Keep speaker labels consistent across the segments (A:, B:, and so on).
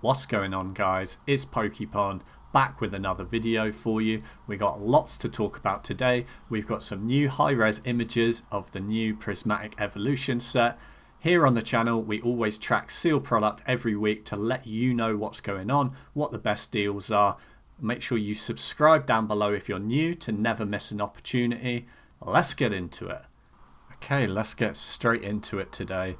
A: What's going on, guys? It's PokePond back with another video for you. We got lots to talk about today. We've got some new high-res images of the new Prismatic Evolution set. Here on the channel, we always track sealed product every week to let you know what's going on, what the best deals are. Make sure you subscribe down below if you're new to never miss an opportunity. Let's get into it. Okay, let's get straight into it today.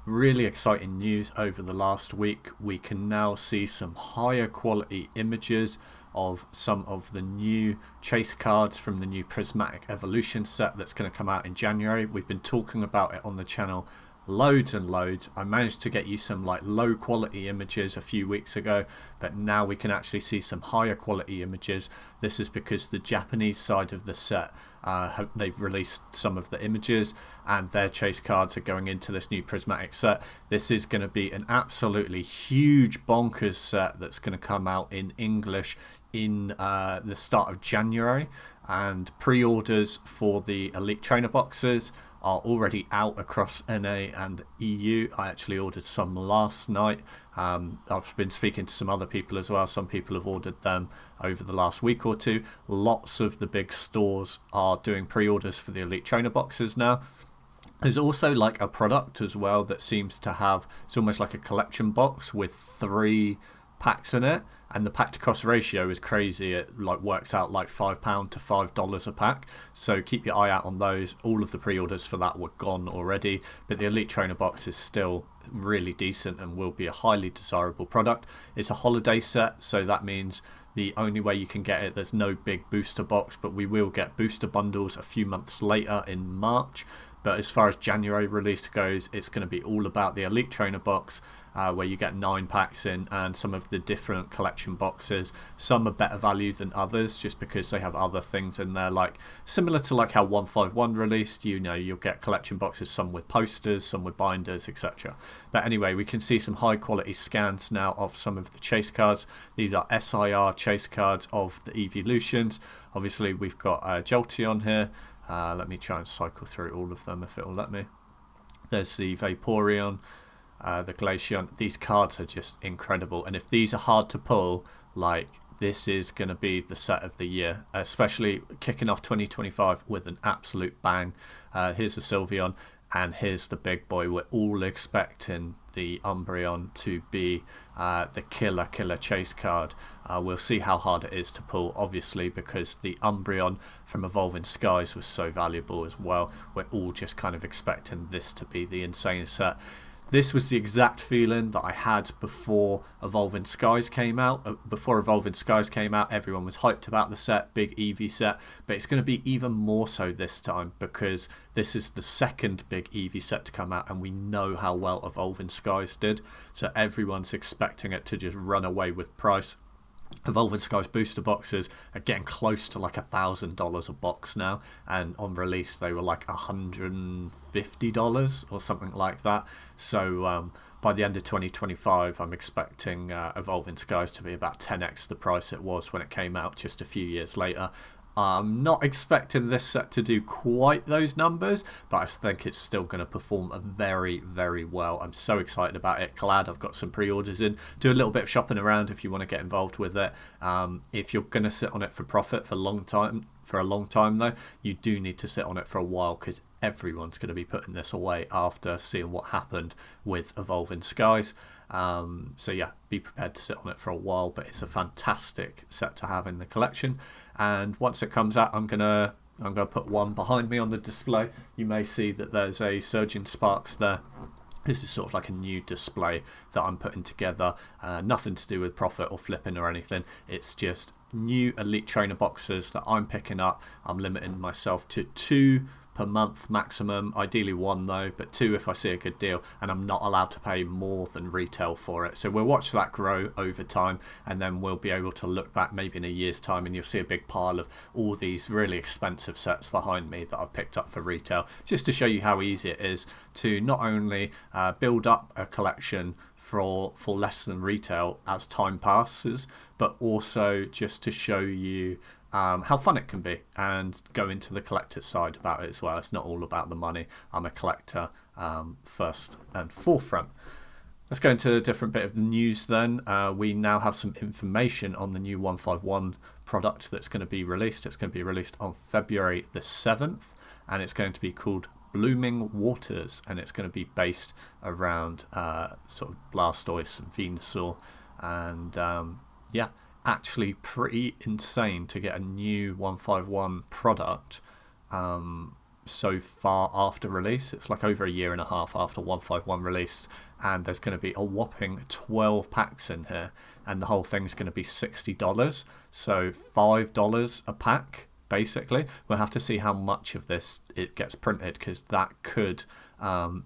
A: Really exciting news over the last week. We can now see some higher quality images of some of the new chase cards from the new Prismatic Evolution set that's going to come out in January. We've been talking about it on the channel loads and loads. I managed to get you some like low quality images a few weeks ago, but now we can actually see some higher quality images. This is because the Japanese side of the set they've released some of the images and their chase cards are going into this new Prismatic set. This is going to be an absolutely huge bonkers set that's going to come out in English in the start of January, and pre-orders for the Elite Trainer boxes are already out across NA and EU. I actually ordered some last night. I've been speaking to some other people as well. Some people have ordered them over the last week or two. Lots of the big stores are doing pre-orders for the Elite Trainer boxes now. There's also like a product as well that seems to have, it's almost like a collection box with 3 packs in it, and the pack to cost ratio is crazy. It like works out like £5 to $5 a pack, so keep your eye out on those. All of the pre-orders for that were gone already, but the Elite Trainer box is still really decent and will be a highly desirable product. It's a holiday set, so that means the only way you can get it, there's no big booster box, but we will get booster bundles a few months later in March. But as far as January release goes, it's going to be all about the Elite Trainer box, where you get 9 packs in, and some of the different collection boxes. Some are better value than others just because they have other things in there, like similar to like how 151 released. You know, you'll get collection boxes, some with posters, some with binders, etc. But anyway, we can see some high quality scans now of some of the chase cards. These are SIR chase cards of the Evolutions. Obviously we've got Jolteon here. Let me try and cycle through all of them if it will let me. There's the Vaporeon, the Glaceon. These cards are just incredible, and if these are hard to pull, like, this is going to be the set of the year, especially kicking off 2025 with an absolute bang. Here's the Sylveon, and here's the big boy. We're all expecting the Umbreon to be the killer chase card. We'll see how hard it is to pull, obviously, because the Umbreon from Evolving Skies was so valuable as well. We're all just kind of expecting this to be the insane set. This was the exact feeling that I had before Evolving Skies came out. Before Evolving Skies came out, everyone was hyped about the set, big Eevee set, but it's going to be even more so this time because this is the second big Eevee set to come out, and we know how well Evolving Skies did, so everyone's expecting it to just run away with price. Evolving Skies booster boxes are getting close to like $1,000 a box now, and on release they were like $150 or something like that. So by the end of 2025, I'm expecting Evolving Skies to be about 10x the price it was when it came out just a few years later. I'm not expecting this set to do quite those numbers, but I think it's still going to perform very, very well. I'm so excited about it. Glad I've got some pre-orders in. Do a little bit of shopping around if you want to get involved with it. If you're going to sit on it for profit for a long time though, you do need to sit on it for a while, because everyone's going to be putting this away after seeing what happened with Evolving Skies. So yeah, be prepared to sit on it for a while, but it's a fantastic set to have in the collection. And once it comes out, I'm gonna put one behind me on the display. You may see that there's a Surging Sparks there. This is sort of like a new display that I'm putting together. Nothing to do with profit or flipping or anything. It's just new Elite Trainer boxes that I'm picking up. I'm limiting myself to 2 per month maximum, ideally 1 though, but 2 if I see a good deal, and I'm not allowed to pay more than retail for it. So we'll watch that grow over time, and then we'll be able to look back maybe in a year's time and you'll see a big pile of all these really expensive sets behind me that I've picked up for retail, just to show you how easy it is to not only build up a collection for less than retail as time passes, but also just to show you how fun it can be, and go into the collector's side about it as well. It's not all about the money. I'm a collector first and forefront. Let's go into a different bit of news then. We now have some information on the new 151 product that's going to be released. It's going to be released on February the 7th, and it's going to be called Blooming Waters, and it's going to be based around sort of Blastoise and Venusaur, and yeah, actually pretty insane to get a new 151 product so far after release. It's like over a year and a half after 151 released, and there's going to be a whopping 12 packs in here, and the whole thing's going to be $60, so $5 a pack basically. We'll have to see how much of this it gets printed, because that could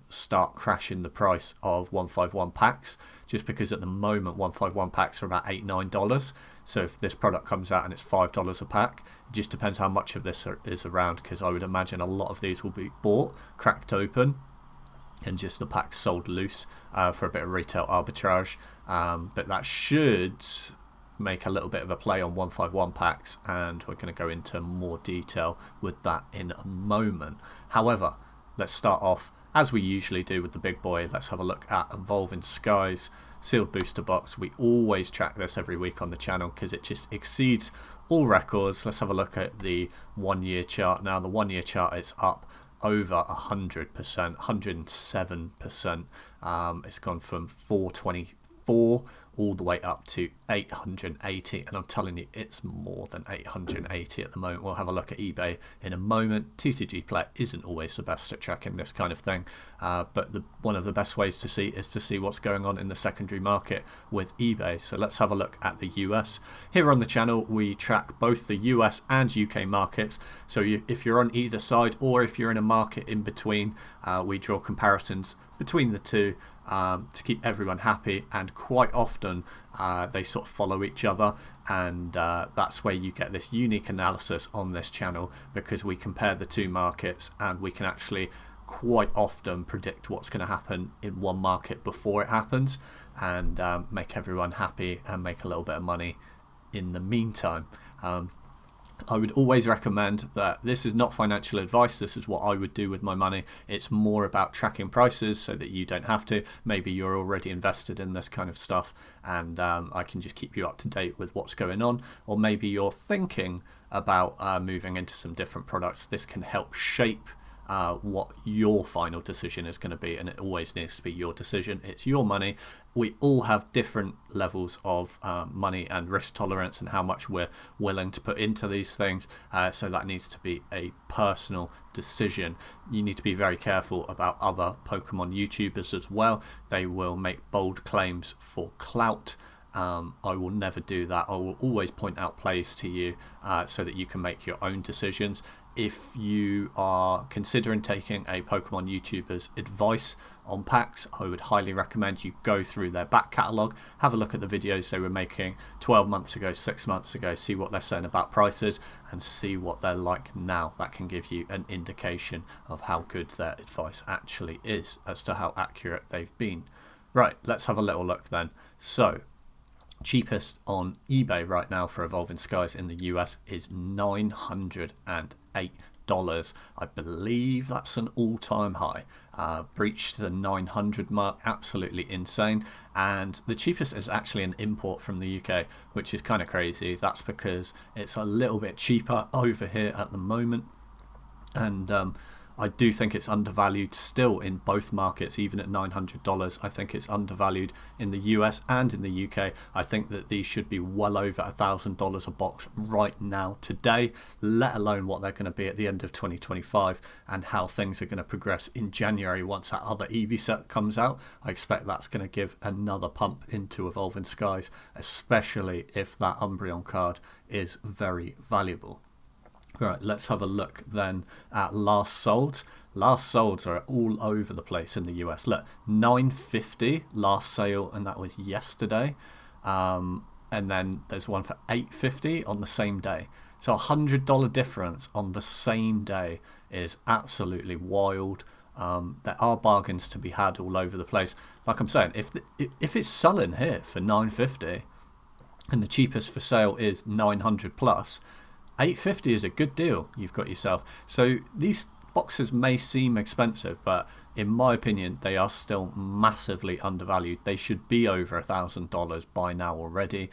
A: start crashing the price of 151 packs, just because at the moment 151 packs are about $8-9. So if this product comes out and it's $5 a pack, it just depends how much of this is around, because I would imagine a lot of these will be bought, cracked open, and just the packs sold loose for a bit of retail arbitrage, but that should make a little bit of a play on 151 packs, and we're going to go into more detail with that in a moment. However, let's start off as we usually do with the big boy. Let's have a look at Evolving Skies sealed booster box. We always track this every week on the channel because it just exceeds all records. Let's have a look at the 1 year chart now. The 1 year chart is up over 100%, 107%. It's gone from 424 all the way up to 880, and I'm telling you, it's more than 880 at the moment. We'll have a look at eBay in a moment. TCG Player isn't always the best at tracking this kind of thing, but one of the best ways to see is to see what's going on in the secondary market with eBay. So let's have a look at the US. Here on the channel, we track both the US and UK markets. So if you're on either side, or if you're in a market in between, we draw comparisons between the two to keep everyone happy, and quite often they sort of follow each other, and that's where you get this unique analysis on this channel, because we compare the two markets and we can actually quite often predict what's going to happen in one market before it happens, and make everyone happy and make a little bit of money in the meantime. I would always recommend that this is not financial advice. This is what I would do with my money. It's more about tracking prices so that you don't have to. Maybe you're already invested in this kind of stuff, and I can just keep you up to date with what's going on. Or maybe you're thinking about moving into some different products. This can help shape what your final decision is going to be, and it always needs to be your decision. It's your money. We all have different levels of money and risk tolerance, and how much we're willing to put into these things, so that needs to be a personal decision. You need to be very careful about other Pokemon YouTubers as well. They will make bold claims for clout. I will never do that. I will always point out plays to you so that you can make your own decisions. If you are considering taking a Pokemon YouTuber's advice on packs, I would highly recommend you go through their back catalogue, have a look at the videos they were making 12 months ago, 6 months ago, see what they're saying about prices, and see what they're like now. That can give you an indication of how good their advice actually is, as to how accurate they've been. Right, let's have a little look then. So, cheapest on eBay right now for Evolving Skies in the US is $908. I believe that's an all-time high. Breached the 900 mark, absolutely insane. And the cheapest is actually an import from the UK, which is kind of crazy. That's because it's a little bit cheaper over here at the moment, and I do think it's undervalued still in both markets, even at $900. I think it's undervalued in the US and in the UK. I think that these should be well over $1,000 a box right now today, let alone what they're going to be at the end of 2025 and how things are going to progress in January once that other Eevee set comes out. I expect that's going to give another pump into Evolving Skies, especially if that Umbreon card is very valuable. Right, let's have a look then at last solds. Last solds are all over the place in the US. Look, $9.50 last sale, and that was yesterday. And then there's one for $8.50 on the same day. So $100 difference on the same day is absolutely wild. There are bargains to be had all over the place. Like I'm saying, if it's selling here for $9.50 and the cheapest for sale is $900 plus, $8.50 is a good deal you've got yourself. So these boxes may seem expensive, but in my opinion, they are still massively undervalued. They should be over $1,000 by now already.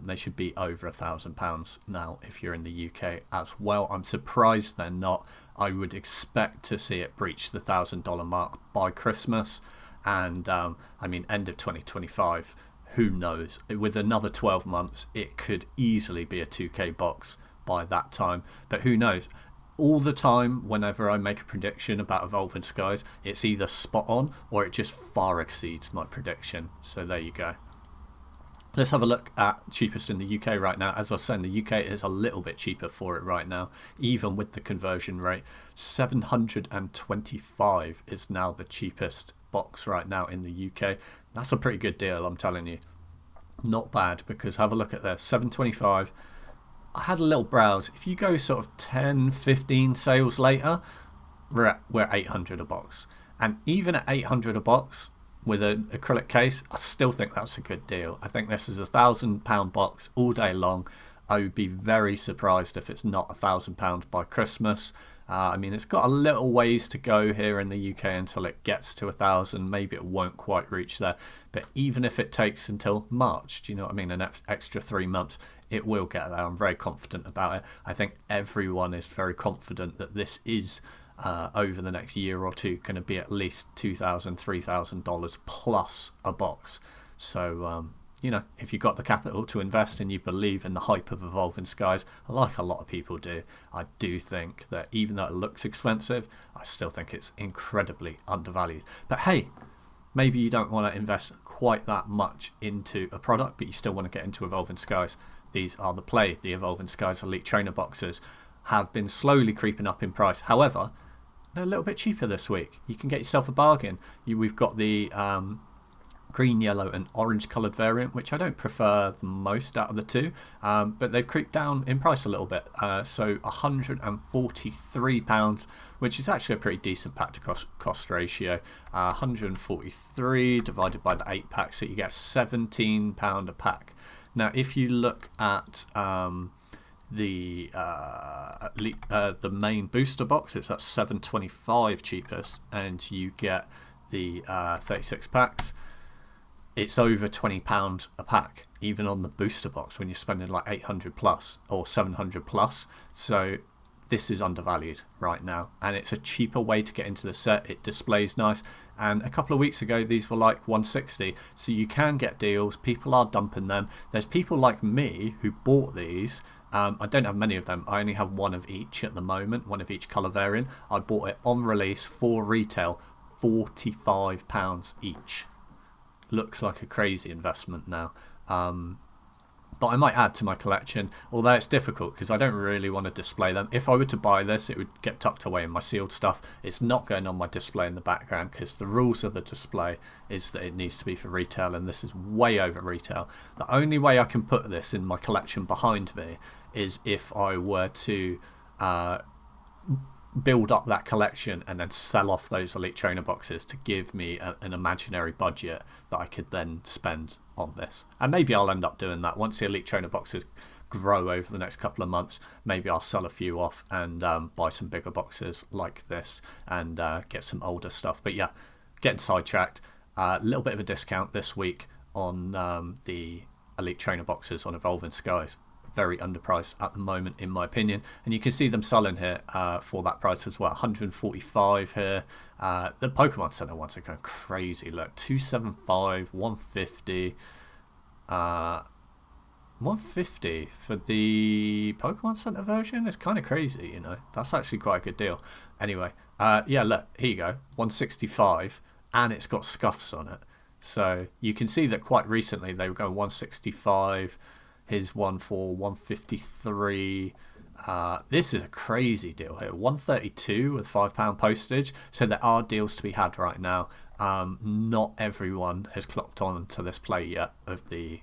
A: They should be over £1,000 now if you're in the UK as well. I'm surprised they're not. I would expect to see it breach the $1,000 mark by Christmas, and I mean end of 2025. Who knows? With another 12 months, it could easily be a 2K box by that time. But who knows? All the time, whenever I make a prediction about Evolving Skies, it's either spot on or it just far exceeds my prediction. So there you go. Let's have a look at cheapest in the UK right now. As I was saying, the UK is a little bit cheaper for it right now, even with the conversion rate. 725 is now the cheapest box right now in the UK. That's a pretty good deal, I'm telling you. Not bad, because have a look at this, 725. I had a little browse. If you go sort of 10, 15 sales later, we're at 800 a box. And even at 800 a box with an acrylic case, I still think that's a good deal. I think this is £1,000 box all day long. I would be very surprised if it's not £1,000 by Christmas. I mean, it's got a little ways to go here in the UK until it gets to 1,000. Maybe it won't quite reach there. But even if it takes until March, do you know what I mean, an extra 3 months, it will get there. I'm very confident about it. I think everyone is very confident that this is, over the next year or two, going to be at least $2,000, $3,000 plus a box. So, you know, if you've got the capital to invest and you believe in the hype of Evolving Skies, like a lot of people do, I do think that even though it looks expensive, I still think it's incredibly undervalued. But hey, maybe you don't want to invest quite that much into a product, but you still want to get into Evolving Skies. These are the play. The Evolving Skies Elite Trainer boxes have been slowly creeping up in price. However, they're a little bit cheaper this week. You can get yourself a bargain. We've got the green, yellow and orange coloured variant, which I don't prefer the most out of the two, but they've creeped down in price a little bit. So £143, which is actually a pretty decent pack to cost ratio. 143 divided by the 8 packs, so you get £17 a pack. Now, if you look at the main booster box, it's at $7.25 cheapest, and you get the 36 packs. It's over £20 a pack, even on the booster box when you're spending like 800 plus or 700 plus. So this is undervalued right now, and it's a cheaper way to get into the set. It displays nice, and a couple of weeks ago these were like 160, so you can get deals. People are dumping them. There's people like me who bought these. I don't have many of them. I only have one of each at the moment, one of each colour variant. I bought it on release for retail, £45 each. Looks like a crazy investment now. But I might add to my collection, although it's difficult because I don't really want to display them. If I were to buy this, it would get tucked away in my sealed stuff. It's not going on my display in the background because the rules of the display is that it needs to be for retail, and this is way over retail. The only way I can put this in my collection behind me is if I were to build up that collection and then sell off those Elite Trainer boxes to give me an imaginary budget that I could then spend on this. And maybe I'll end up doing that once the Elite Trainer boxes grow over the next couple of months. Maybe I'll sell a few off and buy some bigger boxes like this and get some older stuff. But yeah, getting sidetracked. A little bit of a discount this week on the Elite Trainer boxes on Evolving Skies. Very underpriced at the moment, in my opinion, and you can see them selling here for that price as well. 145 here. The Pokemon Center ones are going crazy. Look, 275, 150, 150 for the Pokemon Center version. It's kind of crazy, you know. That's actually quite a good deal. Anyway, yeah, look, here you go, 165, and it's got scuffs on it. So you can see that quite recently they were going 165. Here's one for 153. This is a crazy deal here. 132 with £5 postage. So there are deals to be had right now. Not everyone has clocked on to this play yet of the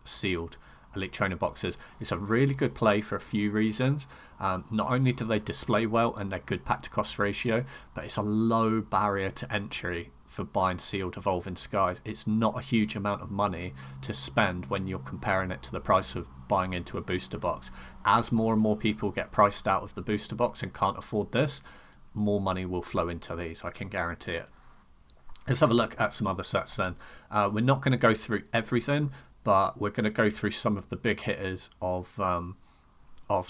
A: sealed Elite Trainer boxes. It's a really good play for a few reasons. Not only do they display well and they're good pack to cost ratio, but it's a low barrier to entry for buying sealed Evolving Skies. It's not a huge amount of money to spend when you're comparing it to the price of buying into a booster box. As more and more people get priced out of the booster box and can't afford this, more money will flow into these. I can guarantee it. Let's have a look at some other sets then. We're not going to go through everything, but we're going to go through some of the big hitters of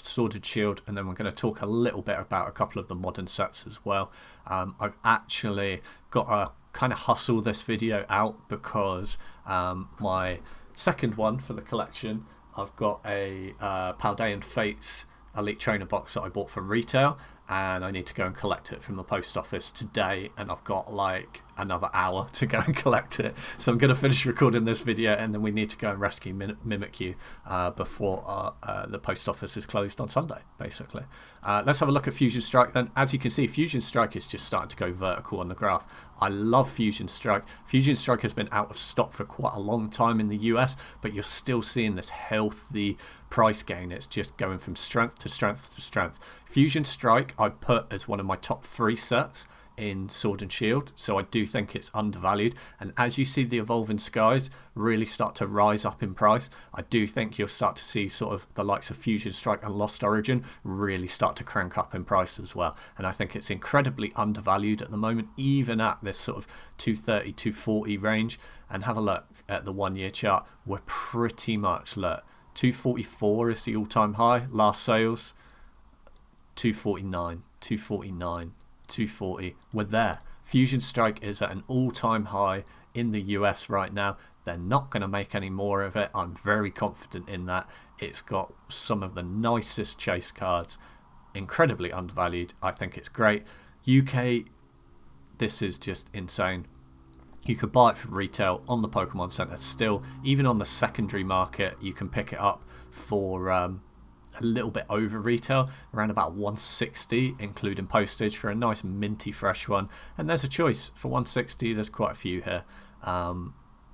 A: Sword and Shield, and then we're going to talk a little bit about a couple of the modern sets as well. I've actually got to kind of hustle this video out because my second one for the collection, I've got a Paldean Fates Elite Trainer box that I bought from retail, and I need to go and collect it from the post office today, and I've got like another hour to go and collect it. So I'm going to finish recording this video, and then we need to go and rescue Mimikyu before the post office is closed on Sunday, basically. Let's have a look at Fusion Strike then. As you can see, Fusion Strike is just starting to go vertical on the graph. I love Fusion Strike. Fusion Strike has been out of stock for quite a long time in the US, but you're still seeing this healthy price gain. It's just going from strength to strength to strength. Fusion Strike I put as one of my top 3 sets in Sword and Shield, so I do think it's undervalued, and as you see the Evolving Skies really start to rise up in price, I do think you'll start to see sort of the likes of Fusion Strike and Lost Origin really start to crank up in price as well, and I think it's incredibly undervalued at the moment, even at this sort of 230 240 range. And have a look at the 1 year chart. We're pretty much, look, 244 is the all-time high last sales, 249, 249, 240. We're there. Fusion Strike is at an all-time high in the US right now. They're not going to make any more of it. I'm very confident in that. It's got some of the nicest chase cards. Incredibly undervalued. I think it's great. UK, this is just insane. You could buy it for retail on the Pokemon Center still. Even on the secondary market, you can pick it up for a little bit over retail, around about 160 including postage, for a nice minty fresh one. And there's a choice for 160. There's quite a few here.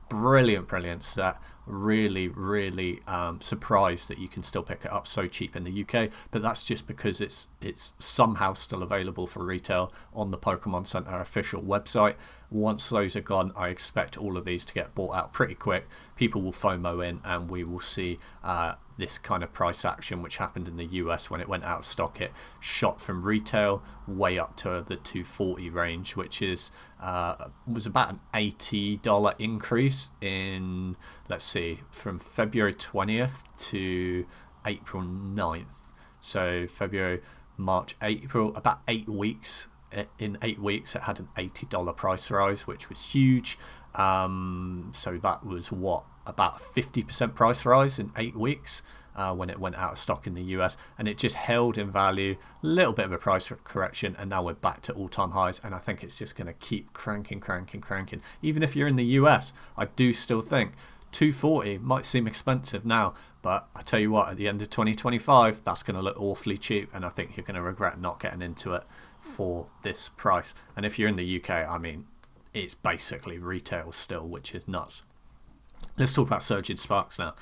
A: Brilliant set. Really surprised that you can still pick it up so cheap in the UK, but that's just because it's somehow still available for retail on the Pokemon Center official website. Once those are gone, I expect all of these to get bought out pretty quick. People will FOMO in, and we will see this kind of price action which happened in the US when it went out of stock. It shot from retail way up to the 240 range, which is was about an $80 increase in, let's see, from February 20th to April 9th. So February, March, April, about 8 weeks. In 8 weeks it had an $80 price rise, which was huge. So that was what, about a 50% price rise in 8 weeks when it went out of stock in the US, and it just held in value, a little bit of a price correction, and now we're back to all-time highs, and I think it's just going to keep cranking. Even if you're in the US, I do still think 240 might seem expensive now, but I tell you what, at the end of 2025 that's going to look awfully cheap, and I think you're going to regret not getting into it for this price. And if you're in the UK, I mean, it's basically retail still, which is nuts. Let's talk about Surging Sparks now.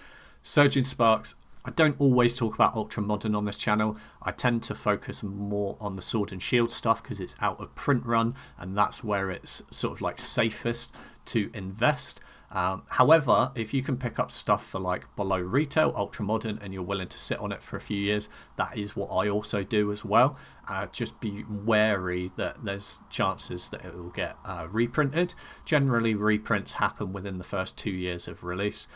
A: Surging Sparks, I don't always talk about Ultra Modern on this channel. I tend to focus more on the Sword and Shield stuff because it's out of print run, and that's where it's sort of like safest to invest. However, if you can pick up stuff for like below retail, ultra modern, and you're willing to sit on it for a few years, that is what I also do as well. Just be wary that there's chances that it will get reprinted. Generally, reprints happen within the first 2 years of release,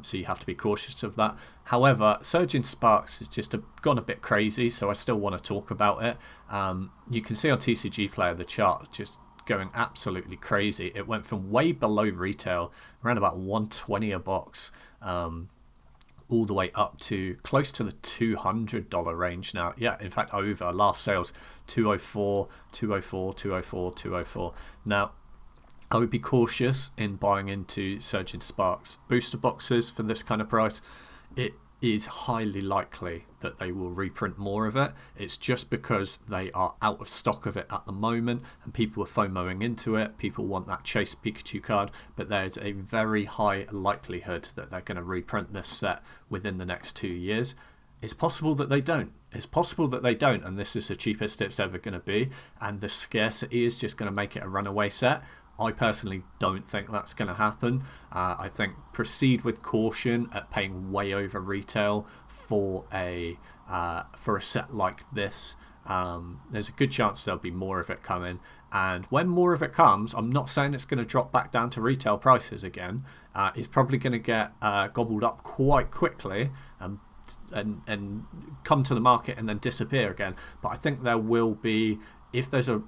A: so you have to be cautious of that. However, Surging Sparks has just gone a bit crazy, so I still want to talk about it. You can see on TCG Player the chart just going absolutely crazy. It went from way below retail, around about 120 a box, all the way up to close to the $200 range now. Yeah, in fact, over last sales, 204, 204, 204, 204. Now, I would be cautious in buying into Surging Sparks booster boxes for this kind of price. It is highly likely that they will reprint more of it. It's just because they are out of stock of it at the moment and people are FOMOing into it. People want that Chase Pikachu card, but there's a very high likelihood that they're going to reprint this set within the next 2 years. It's possible that they don't. It's possible that they don't, and this is the cheapest it's ever going to be, and the scarcity is just going to make it a runaway set. I personally don't think that's going to happen. I think proceed with caution at paying way over retail for a set like this. There's a good chance there'll be more of it coming, And when more of it comes, I'm not saying it's going to drop back down to retail prices again. It's probably going to get gobbled up quite quickly and come to the market and then disappear again. But I think there will be, if there's a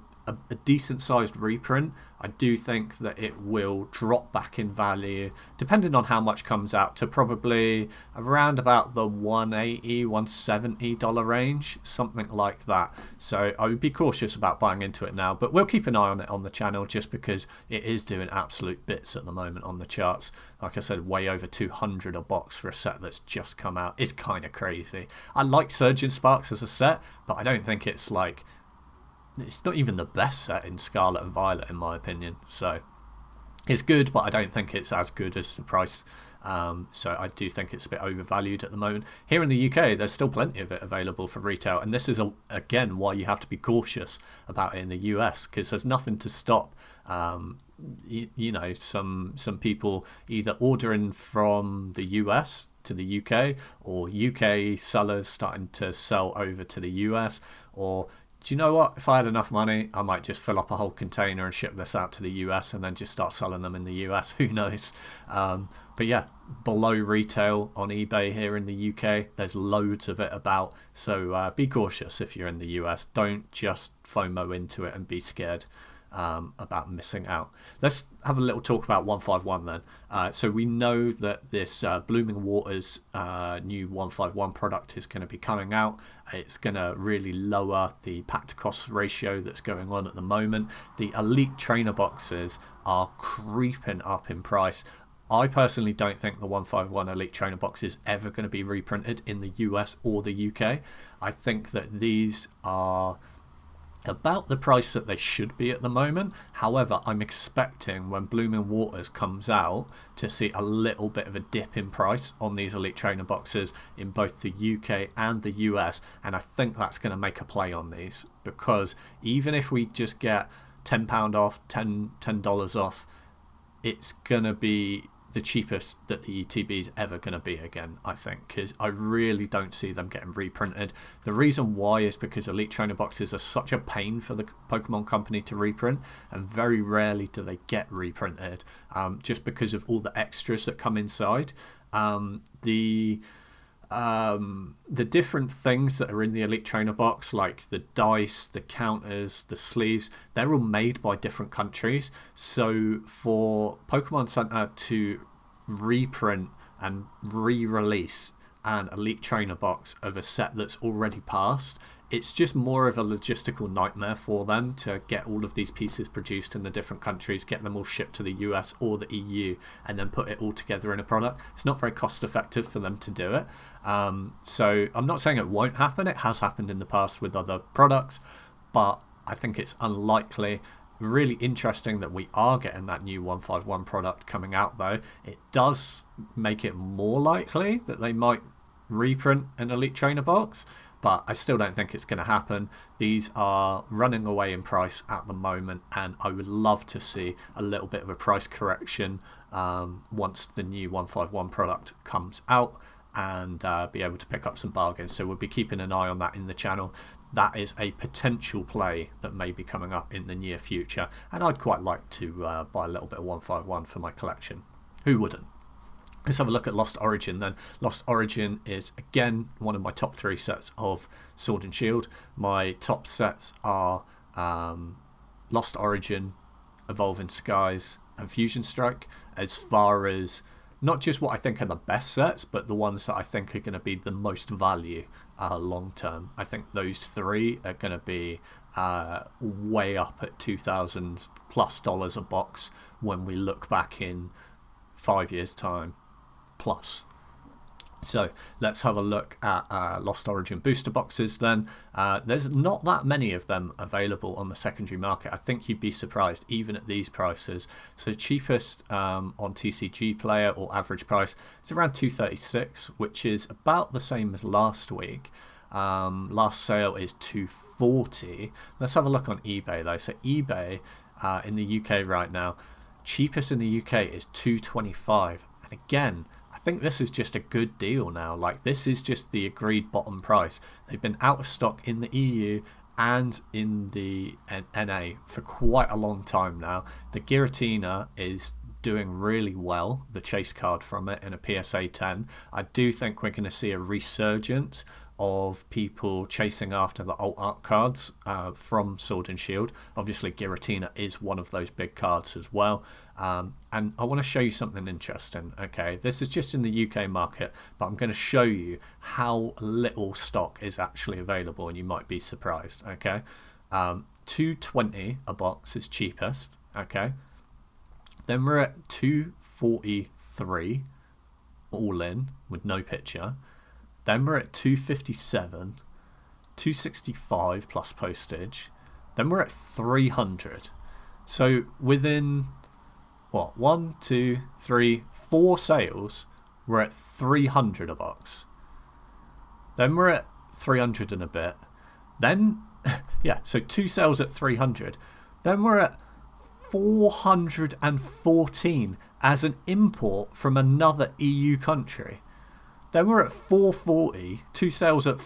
A: decent sized reprint, I do think that it will drop back in value, depending on how much comes out, to probably around about the $180, $170 range, something like that. So I would be cautious about buying into it now, but we'll keep an eye on it on the channel, just because it is doing absolute bits at the moment on the charts. Like I said, way over 200 a box for a set that's just come out. It's kind of crazy. I like Surgeon Sparks as a set, but I don't think it's like, it's not even the best set in Scarlet and Violet in my opinion. So it's good, but I don't think it's as good as the price. So I do think it's a bit overvalued at the moment. Here in the UK, there's still plenty of it available for retail, and this is again why you have to be cautious about it in the US, because there's nothing to stop you know, some people either ordering from the US to the UK, or UK sellers starting to sell over to the US, or do you know what? If I had enough money, I might just fill up a whole container and ship this out to the US and then just start selling them in the US. Who knows? But yeah, below retail on eBay here in the UK, there's loads of it about. So be cautious if you're in the US. Don't just FOMO into it and be scared about missing out. Let's have a little talk about 151 then. So we know that this Blooming Waters new 151 product is going to be coming out. It's going to really lower the pack to cost ratio that's going on at the moment. The Elite Trainer boxes are creeping up in price. I personally don't think the 151 Elite Trainer box is ever going to be reprinted in the US or the UK. I think that these are about the price that they should be at the moment. However, I'm expecting when Blooming Waters comes out to see a little bit of a dip in price on these Elite Trainer boxes in both the UK and the US, and I think that's going to make a play on these, because even if we just get £10 off, $10 off, it's going to be the cheapest that the ETB is ever going to be again, I think, because I really don't see them getting reprinted. The reason why is because Elite Trainer boxes are such a pain for the Pokemon company to reprint, and very rarely do they get reprinted, just because of all the extras that come inside. The different things that are in the Elite Trainer box, like the dice, the counters, the sleeves, they're all made by different countries. So for Pokemon Center to reprint and re-release an Elite Trainer box of a set that's already passed, it's just more of a logistical nightmare for them to get all of these pieces produced in the different countries, get them all shipped to the US or the EU, and then put it all together in a product. It's not very cost effective for them to do it. So I'm not saying it won't happen. It has happened in the past with other products, but I think it's unlikely. Really interesting that we are getting that new 151 product coming out though. It does make it more likely that they might reprint an Elite Trainer box, but I still don't think it's going to happen. These are running away in price at the moment, and I would love to see a little bit of a price correction once the new 151 product comes out, and be able to pick up some bargains. So we'll be keeping an eye on that in the channel. That is a potential play that may be coming up in the near future, and I'd quite like to buy a little bit of 151 for my collection. Who wouldn't? Let's have a look at Lost Origin then. Lost Origin is again one of my top 3 sets of Sword and Shield. My top sets are Lost Origin, Evolving Skies and Fusion Strike, as far as not just what I think are the best sets, but the ones that I think are going to be the most value long term. I think those 3 are going to be way up at $2,000+ a box when we look back in 5 years time plus. So let's have a look at Lost Origin booster boxes then. There's not that many of them available on the secondary market. I think you'd be surprised even at these prices. So cheapest on TCG Player, or average price, is around $236, which is about the same as last week. Last sale is $240. Let's have a look on eBay though. So eBay in the UK right now, cheapest in the UK is $225, and again, I think this is just a good deal now. Like, this is just the agreed bottom price. They've been out of stock in the EU and in the NA for quite a long time now. The Giratina is doing really well, the chase card from it in a PSA 10. I do think we're going to see a resurgence of people chasing after the alt art cards from Sword and Shield. Obviously Giratina is one of those big cards as well, and I want to show you something interesting. Okay, this is just in the UK market, but I'm going to show you how little stock is actually available, and you might be surprised. Okay, 220 a box is cheapest. Okay, then we're at 243 all in with no picture. Then we're at 257, 265 plus postage. Then we're at 300. So within what, 1, 2, 3, 4 sales, we're at 300 a box. Then we're at 300 and a bit. Then yeah, so 2 sales at 300. Then we're at 414 as an import from another EU country. Then we're at 440, 2 sales at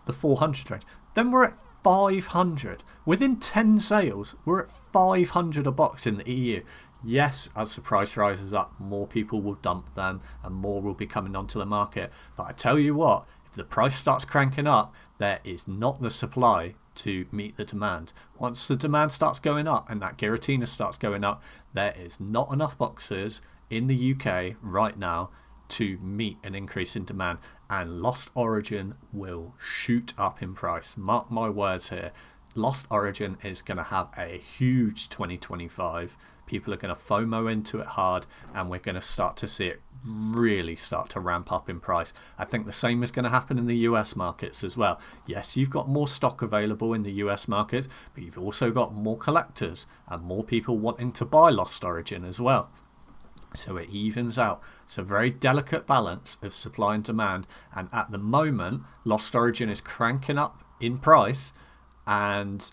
A: the 400 range. Then we're at 500. Within 10 sales, we're at 500 a box in the EU. Yes, as the price rises up, more people will dump them and more will be coming onto the market. But I tell you what, if the price starts cranking up, there is not the supply to meet the demand. Once the demand starts going up and that Giratina starts going up, there is not enough boxes in the UK right now to meet an increase in demand, and Lost Origin will shoot up in price. Mark my words here. Lost Origin is going to have a huge 2025. People are going to FOMO into it hard, and we're going to start to see it really start to ramp up in price. I think the same is going to happen in the US markets as well. Yes, you've got more stock available in the US markets, but you've also got more collectors and more people wanting to buy Lost Origin as well. So it evens out. It's a very delicate balance of supply and demand, and at the moment Lost Origin is cranking up in price and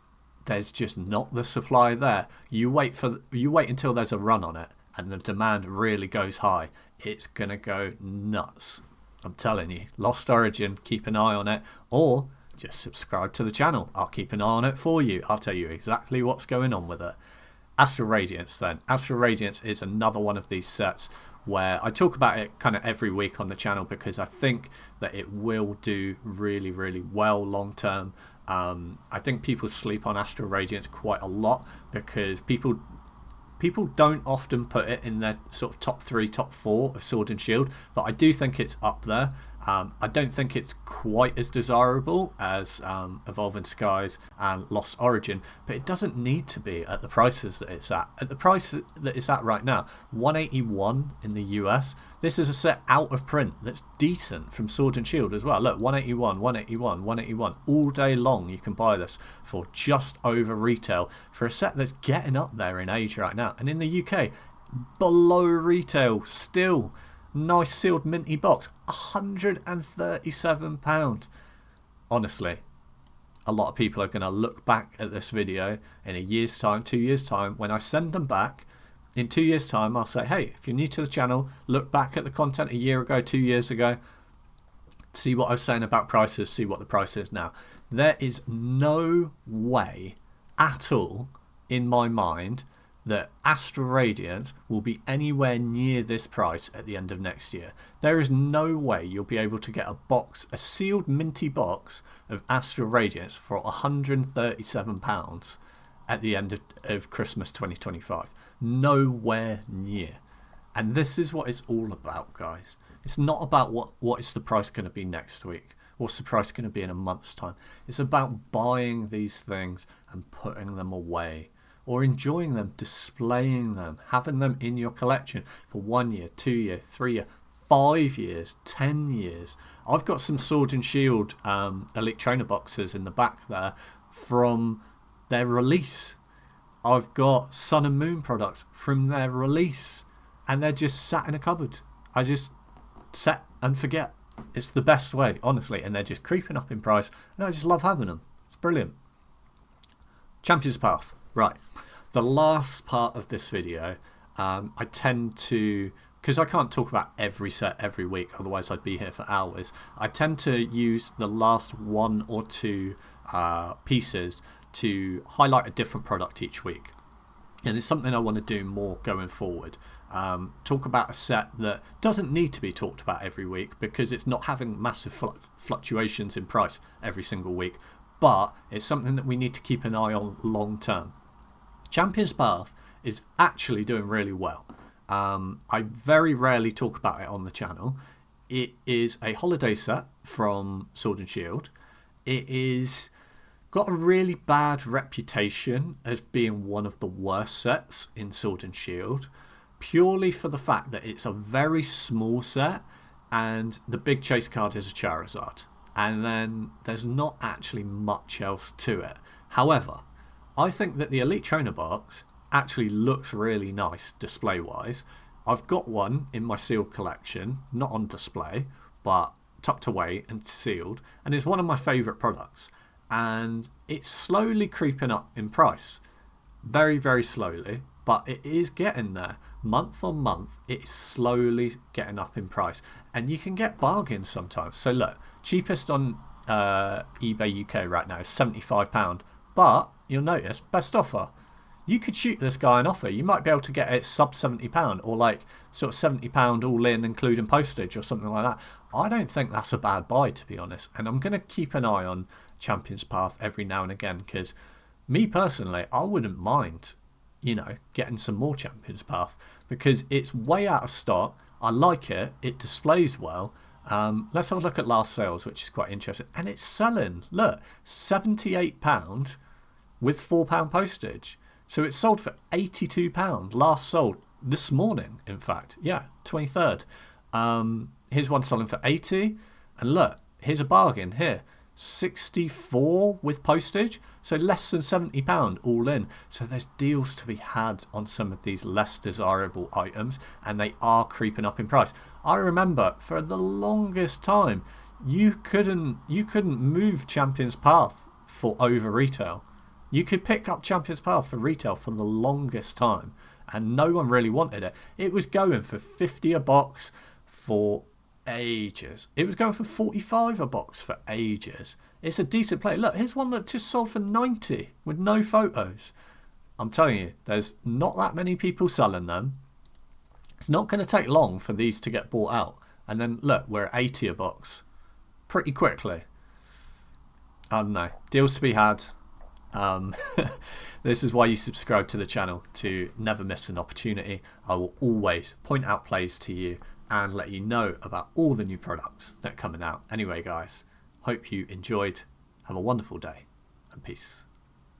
A: there's just not the supply there. You wait until there's a run on it and the demand really goes high. It's gonna go nuts. I'm telling you, Lost Origin, keep an eye on it, or just subscribe to the channel. I'll keep an eye on it for you. I'll tell you exactly what's going on with it. Astro Radiance then. Astro Radiance is another one of these sets where I talk about it kind of every week on the channel because I think that it will do really, really well long term. I think people sleep on Astro Radiance quite a lot because people don't often put it in their sort of top 3, top 4 of Sword and Shield, but I do think it's up there. I don't think it's quite as desirable as Evolving Skies and Lost Origin, but it doesn't need to be at the prices that it's at. At the price that it's at right now, 181 in the US. This is a set out of print that's decent from Sword and Shield as well. Look, 181, 181, 181. All day long you can buy this for just over retail for a set that's getting up there in age right now. And in the UK, below retail still. Nice sealed minty box, £137. Honestly, a lot of people are going to look back at this video in a year's time, 2 years time. When I send them back, in 2 years time, I'll say, hey, if you're new to the channel, look back at the content a year ago, 2 years ago, see what I was saying about prices, see what the price is now. There is no way at all in my mind that Astro Radiance will be anywhere near this price at the end of next year. There is no way you'll be able to get a box, a sealed minty box of Astro Radiance for £137 at the end of Christmas 2025. Nowhere near. And this is what it's all about, guys. It's not about what is the price going to be next week. What's the price going to be in a month's time? It's about buying these things and putting them away, or enjoying them, displaying them, having them in your collection for 1 year, 2 year, 3 year, 5 years, 10 years. I've got some Sword and Shield Elite Trainer boxes in the back there from their release. I've got Sun and Moon products from their release, and they're just sat in a cupboard. I just set and forget. It's the best way, honestly, and they're just creeping up in price, and I just love having them. It's brilliant. Champion's Path. Right, the last part of this video, I tend to because I can't talk about every set every week, otherwise I'd be here for hours. I tend to use the last 1 or 2 pieces to highlight a different product each week. And it's something I want to do more going forward. Talk about a set that doesn't need to be talked about every week because it's not having massive fluctuations in price every single week, but it's something that we need to keep an eye on long term. Champion's Path is actually doing really well. I very rarely talk about it on the channel. It is a holiday set from Sword and Shield. It is got a really bad reputation as being one of the worst sets in Sword and Shield, purely for the fact that it's a very small set and the big chase card is a Charizard, and then there's not actually much else to it. However, I think that the Elite Trainer box actually looks really nice display wise. I've got one in my sealed collection, not on display but tucked away and sealed, and it's one of my favourite products, and it's slowly creeping up in price, very, very slowly, but it is getting there. Month on month, it's slowly getting up in price, and you can get bargains sometimes. So look, cheapest on eBay UK right now is £75, but you'll notice, best offer. You could shoot this guy an offer. You might be able to get it sub £70, or like sort of £70 all in, including postage or something like that. I don't think that's a bad buy, to be honest. And I'm going to keep an eye on Champion's Path every now and again, because me personally, I wouldn't mind, you know, getting some more Champion's Path because it's way out of stock. I like it. It displays well. Let's have a look at last sales, which is quite interesting. And it's selling. Look, £78 with £4 postage. So it's sold for £82. Last sold this morning, in fact. Yeah, 23rd. Here's one selling for 80. And look, here's a bargain here. 64 with postage. So less than £70 all in. So there's deals to be had on some of these less desirable items, and they are creeping up in price. I remember for the longest time you couldn't move Champion's Path for over retail. You could pick up Champion's Path for retail for the longest time, and no one really wanted it. It was going for 50 a box for ages. It was going for 45 a box for ages. It's a decent play. Look, here's one that just sold for 90 with no photos. I'm telling you, there's not that many people selling them. It's not going to take long for these to get bought out. And then look, we're at 80 a box pretty quickly. I don't know. Deals to be had. This is why you subscribe to the channel, to never miss an opportunity. I will always point out plays to you and let you know about all the new products that are coming out. Anyway guys, hope you enjoyed. Have a wonderful day and peace.